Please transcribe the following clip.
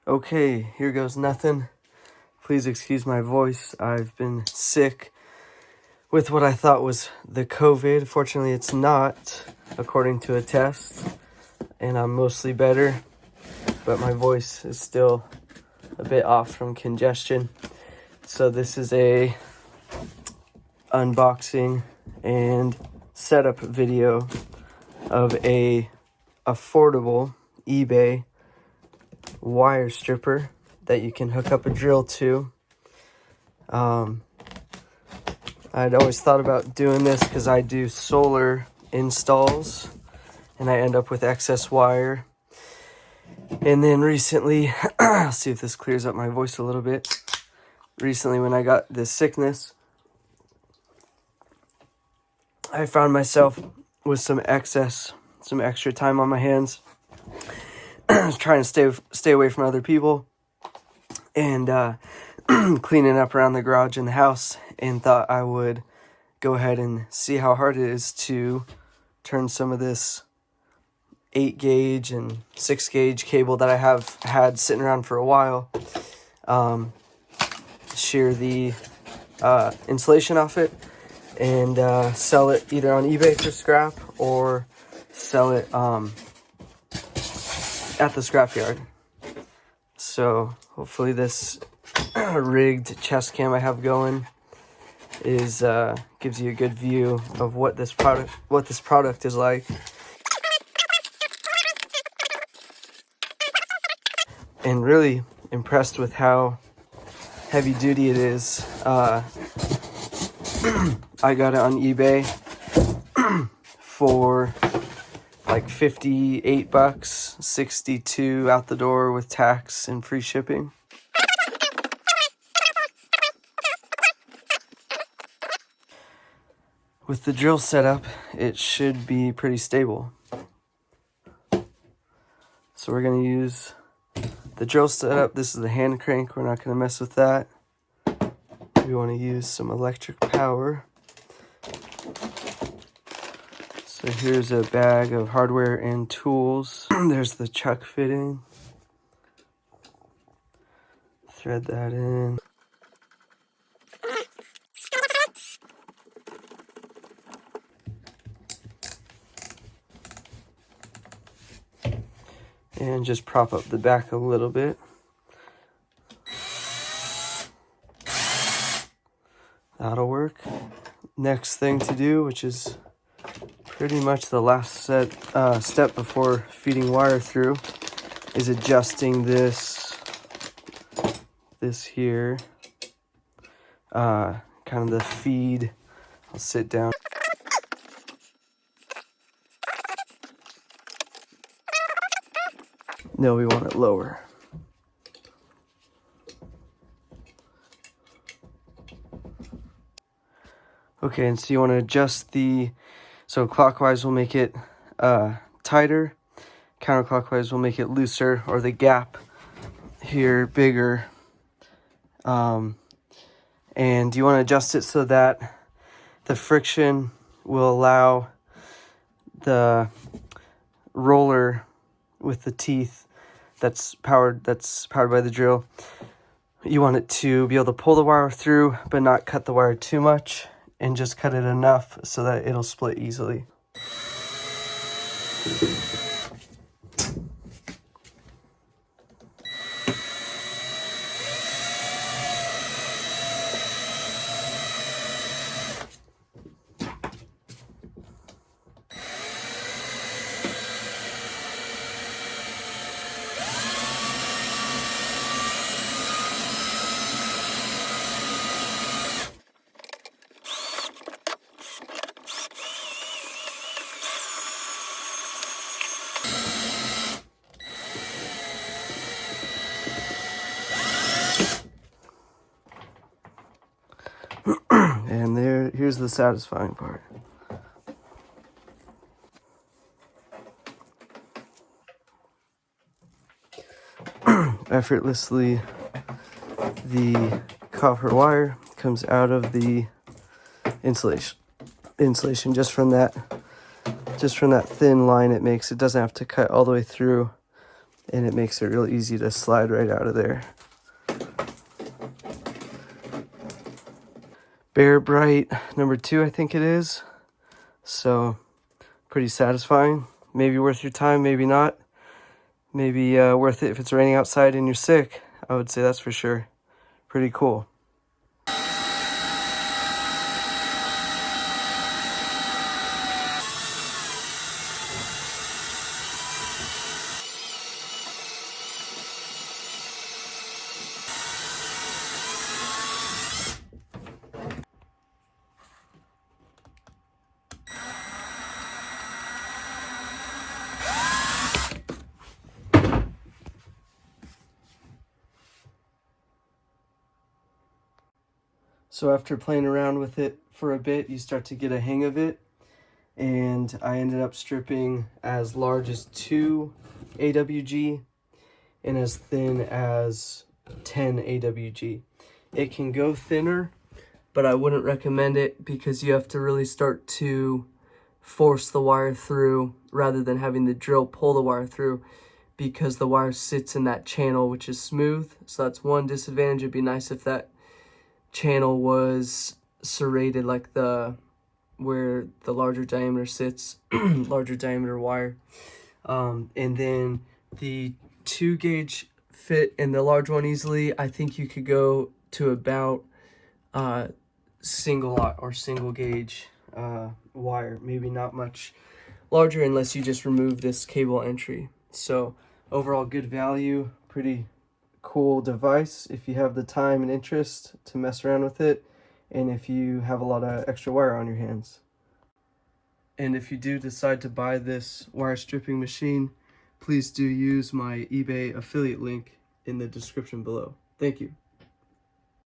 Okay, here goes nothing. Please excuse my voice. I've been sick with what I thought was the COVID. Fortunately, it's not, according to a test, and I'm mostly better, but my voice is still a bit off from congestion. So this is a unboxing and setup video of a affordable eBay wire stripper that you can hook up a drill to. I'd always thought about doing this because I do solar installs and I end up with excess wire. And then recently, I'll see if this clears up my voice a little bit. Recently, when I got this sickness, I found myself with some extra time on my hands. I was trying to stay away from other people and cleaning up around the garage and the house, and thought I would go ahead and see how hard it is to turn some of this 8 gauge and 6 gauge cable that I have had sitting around for a while, shear the insulation off it and sell it either on eBay for scrap or sell it at the scrapyard. So hopefully this rigged chest cam I have going is gives you a good view of what this product is like. And really impressed with how heavy duty it is. I got it on eBay for like $58, 62 out the door with tax and free shipping. With the drill setup, it should be pretty stable. So we're going to use the drill setup. This is the hand crank. We're not going to mess with that. We want to use some electric power. So here's a bag of hardware and tools. There's the chuck fitting. Thread that in. And just prop up the back a little bit. That'll work. Next thing to do, which is pretty much the last step before feeding wire through, is adjusting this here, kind of the feed. I'll sit down. No, we want it lower. Okay, and so you want to adjust so clockwise will make it tighter, counterclockwise will make it looser, or the gap here bigger. And you want to adjust it so that the friction will allow the roller with the teeth that's powered by the drill. You want it to be able to pull the wire through but not cut the wire too much, and just cut it enough so that it'll split easily. And here's the satisfying part. Effortlessly, the copper wire comes out of the insulation just from that thin line it makes. It doesn't have to cut all the way through, and it makes it real easy to slide right out of there. Bear Bright number 2, I think it is. So pretty satisfying. Maybe worth your time, maybe not. Maybe worth it if it's raining outside and you're sick. I would say that's for sure. Pretty cool. So after playing around with it for a bit, you start to get a hang of it. And I ended up stripping as large as 2 AWG and as thin as 10 AWG. It can go thinner, but I wouldn't recommend it because you have to really start to force the wire through rather than having the drill pull the wire through, because the wire sits in that channel, which is smooth. So that's one disadvantage. It'd be nice if that channel was serrated, like where the larger diameter sits, larger diameter wire. And then the 2 gauge fit in the large one easily. I think you could go to about single gauge wire, maybe not much larger unless you just remove this cable entry. So overall good value, pretty cool device if you have the time and interest to mess around with it, and if you have a lot of extra wire on your hands. And if you do decide to buy this wire stripping machine, please do use my eBay affiliate link in the description below. Thank you.